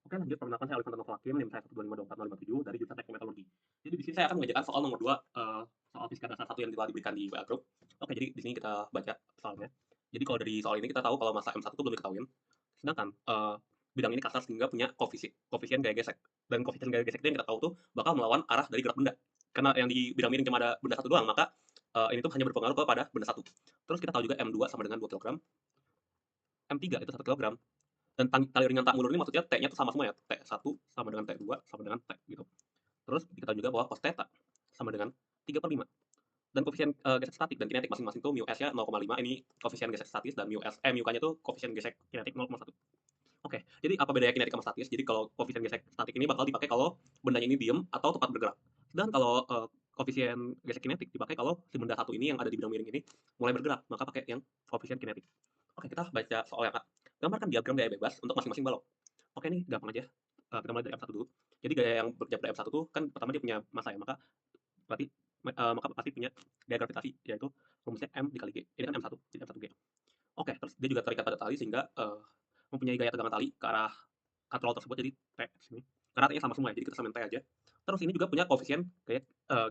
Oke, lanjut. Perkenalkan, saya Alexander Nova Hakim, NIM saya 125240557 dari jurusan Teknik Metalurgi. Jadi di sini saya akan mengerjakan soal nomor 2, soal fisika dasar 1 yang telah diberikan di WA Group. Oke, jadi di sini kita baca soalnya. Jadi kalau dari soal ini kita tahu kalau massa M1 itu belum diketahuin. Sedangkan bidang ini kasar sehingga punya koefisien gaya gesek. Dan koefisien gaya gesek itu yang kita tahu tuh bakal melawan arah dari gerak benda. Karena yang di bidang miring cuma ada benda satu doang, maka ini tuh hanya berpengaruh kepada benda satu. Terus kita tahu juga M2 sama dengan 2 kg, M3 itu 1 kg. Dan tali ringan tak mundur ini maksudnya T-nya tuh sama semua ya. T1 sama dengan T2 sama dengan T gitu. Terus kita tahu juga bahwa cos theta sama dengan 3/5. Dan koefisien gesek statik dan kinetik masing-masing tuh mu S-nya 0,5, ini koefisien gesek statis, dan mu-K-nya tuh koefisien gesek kinetik 0,1. Oke, jadi apa bedanya kinetik sama statis? Jadi kalau koefisien gesek statik ini bakal dipakai kalau bendanya ini diem atau tepat bergerak. Dan kalau koefisien gesek kinetik dipakai kalau si benda satu ini yang ada di bidang miring ini mulai bergerak, maka pakai yang koefisien kinetik. Oke, kita baca soal yang A. Gambarkan diagram gaya bebas untuk masing-masing balok. Oke, ini gampang aja. Kita mulai dari M1 dulu. Jadi gaya yang bergerak pada M1 tuh kan pertama dia punya massa ya, berarti maka pasti punya gaya gravitasi, yaitu rumusnya M dikali G. Ini kan M1, jadi M1G. Oke, terus dia juga terikat pada tali sehingga mempunyai gaya tegangan tali ke arah katrol tersebut, jadi T sini. Karena T-nya sama semua ya, jadi kita samain T aja. Terus ini juga punya koefisien gaya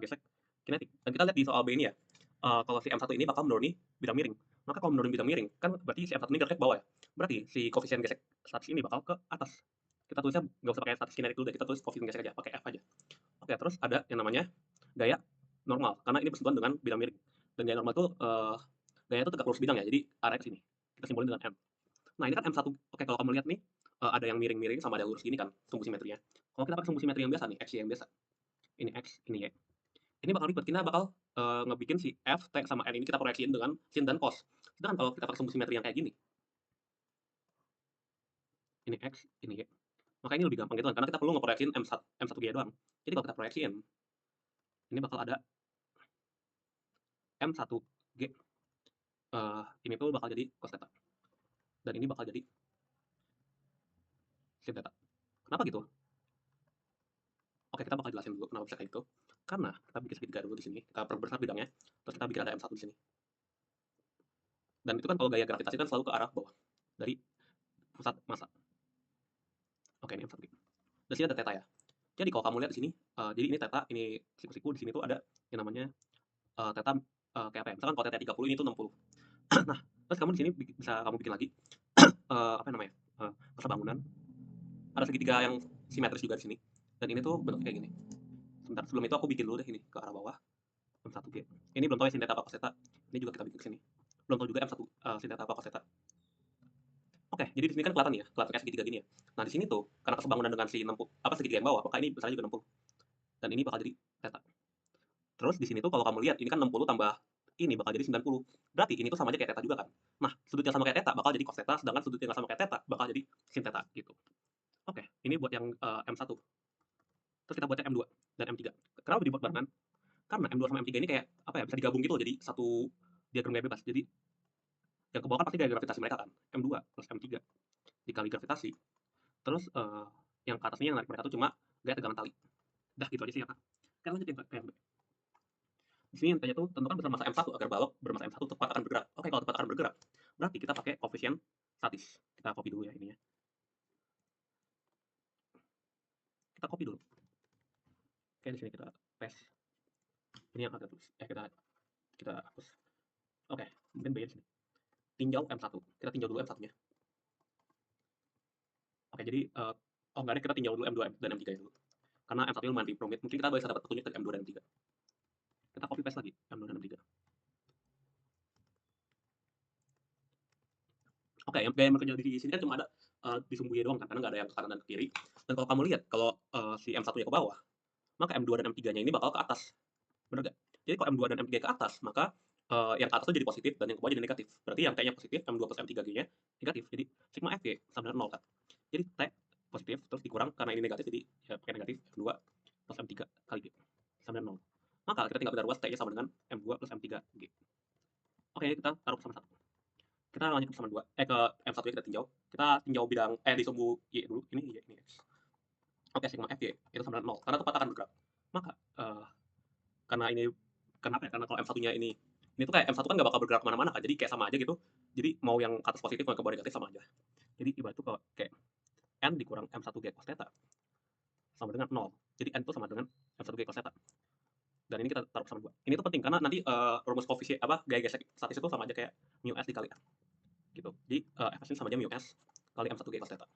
gesek kinetik. Dan kita lihat di soal B ini ya, kalau si M1 ini bakal menuruni bidang miring. Maka kalau menuruni bidang miring, kan berarti si M1 ini geraknya ke bawah ya. Berarti si koefisien gesek statis ini bakal ke atas. Kita tulisnya nggak usah pakai statis kinetik dulu deh, kita tulis koefisien gesek aja, pakai F aja. Oke, terus ada yang namanya gaya normal, karena ini bersentuhan dengan bidang miring. Dan gaya normal itu gaya itu tegak lurus bidang ya, jadi arahnya ke sini. Kita simbolin dengan M. Nah, ini kan M1. Oke, kalau kamu lihat nih, ada yang miring-miring sama ada yang lurus gini kan, sumbu simetrinya. Kalau kita pakai sumbu simetri yang biasa nih, X, Y yang biasa. Ini X, ini Y. Ini bakal ribet, kita bakal ngebikin si F, T, sama N ini kita proyeksiin dengan sin dan cos. Sedangkan kalau kita pakai sumbu simetri yang kayak gini, ini X, ini Y. Maka ini lebih gampang gitu kan, karena kita perlu ngeproyeksiin M1G doang. Jadi kalau kita proyeksiin, ini bakal ada M1G. Ini tuh bakal jadi cos theta. Dan ini bakal jadi sin theta. Kenapa gitu? Oke, kita bakal jelasin dulu kenapa bisa kayak gitu. Karena kita bikin segitiga dulu di sini, kita perbesar bidangnya, terus kita bikin ada M1 di sini. Dan itu kan kalau gaya gravitasi kan selalu ke arah bawah dari pusat massa. Oke, ini M1 gitu. Di sini ada theta ya. Jadi kalau kamu lihat di sini, jadi ini theta, ini siku-siku, di sini tuh ada yang namanya theta kayak apa ya? Misalkan kalau theta 30 ini tuh 60. Nah, terus kamu di sini bisa kamu bikin lagi apa namanya? Masa bangunan. Ada segitiga yang simetris juga di sini. Dan ini tuh bentuknya kayak gini. Sebentar, sebelum itu aku bikin dulu deh ini ke arah bawah. M1G. Ini belum tahu ya sin theta apa cos theta. Ini juga kita bikin ke sini. Belum tahu juga M1 sin theta apa cos theta. Oke, jadi di sini kan kelihatan ya, kelihatan kayak segitiga gini ya. Nah, di sini tuh karena kesebangunan dengan si 60 apa segitiga yang bawah, maka ini besarnya juga 60. Dan ini bakal jadi theta. Terus di sini tuh kalau kamu lihat ini kan 60 tambah ini bakal jadi 90. Berarti ini tuh sama aja kayak theta juga kan. Nah, sudut yang sama kayak theta bakal jadi cos theta, sedangkan sudut yang sama kayak theta bakal jadi sin theta gitu. Oke, ini buat yang M1. Terus kita buat yang M2 dan M3. Kenapa dibuat barengan? Karena M2 sama M3 ini kayak apa ya, bisa digabung gitu loh jadi satu diagram gaya bebas. Jadi yang ke bawah kan pasti gaya gravitasi mereka kan, M2 plus M3 dikali gravitasi. Terus yang ke atasnya yang narik mereka tuh cuma gaya tegangan tali. Dah gitu aja sih ya kak. Kita lanjut yang ke yang B. Di sini yang tanya tuh tentukan besar massa M1 agar balok bermassa M1 tepat akan bergerak. Oke, kalau tepat akan bergerak, berarti kita pakai koefisien statis. Kita copy dulu ya ini ya. Kita copy dulu. Oke, di sini kita paste. Ini yang agak tulis. Kita hapus. Oke, mungkin B di sini. Tinjau M1. Kita tinjau dulu M1-nya. Oke, jadi oh enggak deh, kita tinjau dulu M2 dan M3 dulu. Karena M1 lumayan rumit, mungkin kita bisa dapat petunjuk dari M2 dan M3. Kita copy paste lagi M2 dan M3. Oke, yang gaya mereka di sini kan cuma ada di sumbu Y doang kan, karena nggak ada yang ke kanan dan ke kiri. Dan kalau kamu lihat, kalau si M1-nya ke bawah, maka M2 dan M3-nya ini bakal ke atas. Bener nggak? Jadi kalau M2 dan M3 ke atas, maka yang ke atas itu jadi positif dan yang ke bawah jadi negatif. Berarti yang T-nya positif, M2 plus M3G-nya negatif. Jadi sigma Fg sama dengan 0 kan. Jadi T positif, terus dikurang karena ini negatif, jadi ya pakai negatif M2 plus M3 kali G sama dengan 0. Maka kita tinggal beda ruas T-nya sama dengan M2 plus M3G. Oke, kita taruh sama 1. Kita lanjut ke sama 2. Ke M1 kita tinjau. Kita tinjau bidang di sumbu Y dulu. Ini Y, ini X. Oke, sigma Fy itu sama dengan 0 karena tepat akan bergerak. Maka karena ini kenapa ya? Karena kalau M1-nya ini tuh kayak M1 kan nggak bakal bergerak kemana-mana kan, jadi kayak sama aja gitu. Jadi mau yang ke atas positif mau yang ke bawah negatif sama aja. Jadi ibarat tuh kayak N dikurang M1G cos theta sama dengan 0. Jadi N itu sama dengan M1G cos theta. Dan ini kita taruh sama 2. Ini tuh penting karena nanti rumus koefisien gaya gesek statis itu sama aja kayak mu S dikali A. Gitu. Jadi Fs ini sama aja mu S kali M1G cos theta.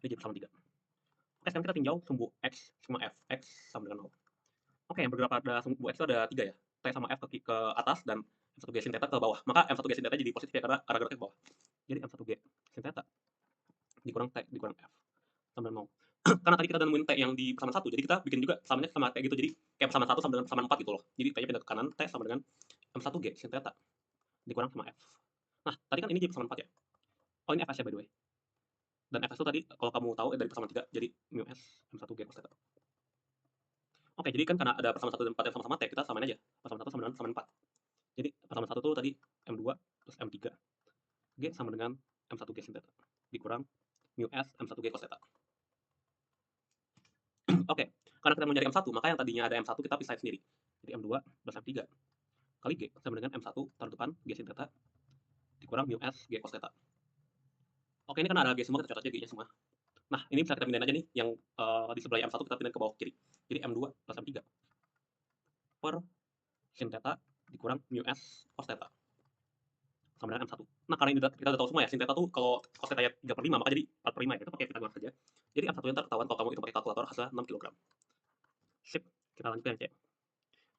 Ini jadi sama 3. Oke, sekarang kita tinjau sumbu X sigma F. X sama dengan 0. Oke, yang bergerak pada sumbu X itu ada 3 ya. T sama F ke atas dan M1G sin theta ke bawah. Maka M1G sin theta jadi positif ya karena arah geraknya ke bawah. Jadi M1G sin theta dikurang T dikurang F sama dengan 0. Karena tadi kita udah nemuin T yang di persamaan 1, jadi kita bikin juga samanya sama kayak gitu. Jadi kayak persamaan 1 sama dengan persamaan 4 gitu loh. Jadi T-nya pindah ke kanan, T sama dengan M1G sin theta dikurang sama F. Nah, tadi kan ini jadi persamaan 4 ya. Oh, ini Fs ya by the way. Dan Fs itu tadi kalau kamu tahu dari persamaan 3 jadi mu S M1G cos theta. Oke, jadi kan karena ada persamaan 1 dan 4 yang sama-sama T, kita samain aja. Persamaan 1 sama dengan persamaan 4. Jadi persamaan 1 tuh tadi M2 terus M3. G sama dengan M1G sin theta dikurang mu S M1G cos theta. Oke, karena kita mau nyari M1, maka yang tadinya ada M1 kita pisahin sendiri. Jadi M2 plus M3 kali G sama dengan M1 taruh depan G sin theta dikurang mu S G cos theta. Oke, ini karena ada G semua, kita catat aja G-nya semua. Nah, ini bisa kita pindahin aja nih, yang di sebelah M1 kita pindahin ke bawah kiri. Jadi M2 plus M3 per sin theta dikurang mu S cos theta sama dengan M1. Nah, karena ini kita udah tahu semua ya, sin theta tuh kalau cos theta-nya 3/5, maka jadi 4/5 ya, itu pakai Pythagoras saja. Jadi M1 yang terketahuan kalau kamu itu pakai kalkulator hasilnya 6 kg. Sip, kita lanjut yang C.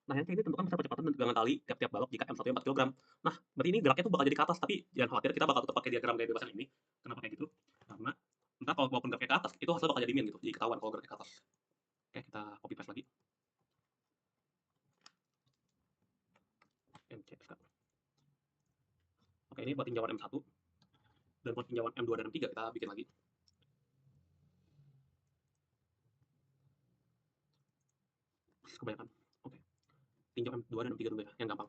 Nah, yang C ini tentukan besar percepatan dan tegangan tali tiap-tiap balok jika M1-nya 4 kg. Nah, berarti ini geraknya tuh bakal jadi ke atas, tapi jangan khawatir, kita bakal tetap pakai diagram gaya bebasan ini. Kenapa kayak gitu? Karena entah kalau walaupun geraknya ke atas, itu hasilnya bakal jadi min gitu, jadi ketahuan kalau geraknya ke atas. Oke, kita copy paste lagi. MCSK. Oke, ini buat tinjauan M1. Dan buat tinjauan M2 dan M3 kita bikin lagi. Kebanyakan. Oke. Tinjau M2 dan M3 dulu ya, yang gampang.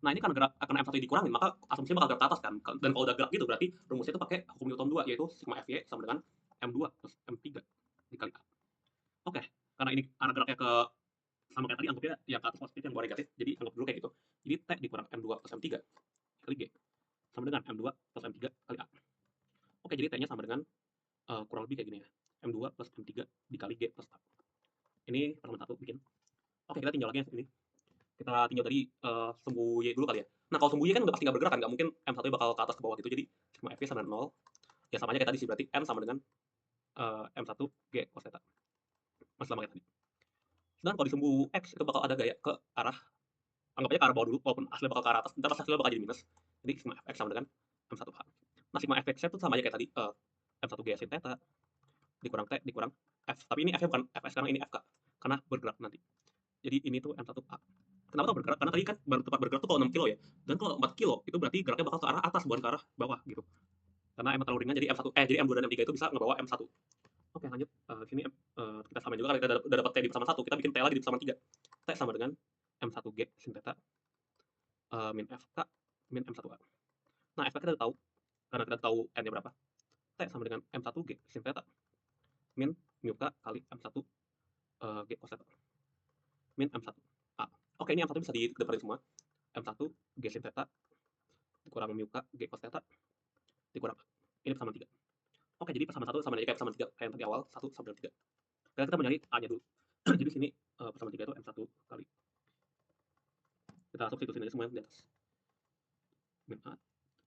Nah, ini karena M1 dikurangin, maka asumsinya bakal gerak ke atas kan. Dan kalau udah gerak gitu, berarti rumusnya itu pakai hukum Newton 2, yaitu sigma Fy sama dengan M2 plus M3 dikali A. Oke, karena ini arah geraknya ke sama kayak tadi, anggapnya yang ke atas positif, yang bawah negatif, jadi anggap dulu kayak gitu. Jadi T dikurang M2 plus M3 kali G sama dengan M2 plus M3 kali A. Oke, jadi T-nya sama dengan kurang lebih kayak gini ya, M2 plus M3 dikali G plus A. Ini persamaan 1 bikin. Oke, kita tinjau lagi yang ini. Kita tinjau dari sumbu Y dulu kali ya. Nah, kalau sumbu Y kan udah pasti nggak bergerak kan, nggak mungkin M1 bakal ke atas ke bawah gitu, jadi sigma Fy sama dengan 0. Ya sama aja kayak tadi sih, berarti N sama dengan M1 G cos theta. Masih sama kayak tadi. Sedangkan kalau di sumbu X itu bakal ada gaya ke arah, anggap aja ke arah bawah dulu, walaupun hasilnya bakal ke arah atas, ntar pas hasilnya bakal jadi minus. Jadi sigma Fx sama dengan M1H. Nah, sigma Fx itu sama aja kayak tadi, M1G sin theta dikurang T dikurang F. Tapi ini F-nya bukan Fs, karena ini Fk, karena bergerak nanti. Jadi ini tuh M1A. Kenapa tuh bergerak? Karena tadi kan baru tempat bergerak tuh kalau 6 kilo ya. Dan kalau 4 kilo itu berarti geraknya bakal ke arah atas, bukan ke arah bawah gitu. Karena M terlalu ringan, jadi jadi M2 dan M3 itu bisa ngebawa M1. Oke, lanjut. Sini kita samain juga, kita udah dapat T di persamaan 1, kita bikin T lagi di persamaan 3. T sama dengan M1G sin theta min Fk min M1A. Nah, Fk kita udah tahu, karena kita tahu N-nya berapa. T sama dengan M1G sin theta min mu K kali M1 G cos theta min M1A. Oke, ini M1 bisa dideparin semua. M1 G sin theta dikurang mu K G cos theta dikurang A. Ini persamaan 3. Oke, jadi persamaan 1 sama aja kayak persamaan 3 kayak yang tadi awal, 1 sampai 3. Sekarang kita mau nyari A-nya dulu. Jadi sini persamaan 3 itu M1 kali. Kita substitusin aja semuanya di atas. Min A.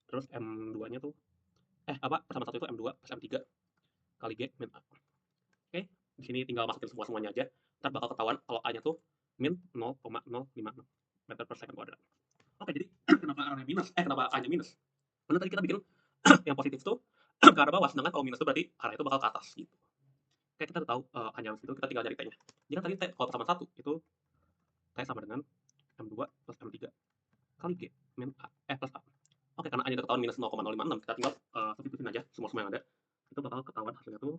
Terus M2-nya tuh persamaan 1 itu M2 plus M3 kali G min A. Oke, di sini tinggal masukin semuanya aja. Ntar bakal ketahuan kalau A-nya tuh min 0,056 meter per second kuadrat. Oke, jadi kenapa A-nya minus? Kenapa A-nya minus? Karena tadi kita bikin yang positif tuh ke arah bawah, sedangkan kalau minus itu berarti arah itu bakal ke atas gitu. Oke, kita udah tahu hanya itu, kita tinggal cari T-nya. Jadi kan tadi T kalau persamaan 1 itu T sama dengan M2 plus M3 kali G min A plus A. Oke, karena A-nya udah ketahuan minus 0,056, kita tinggal substitusin aja semua yang ada. Itu bakal ketahuan hasilnya tuh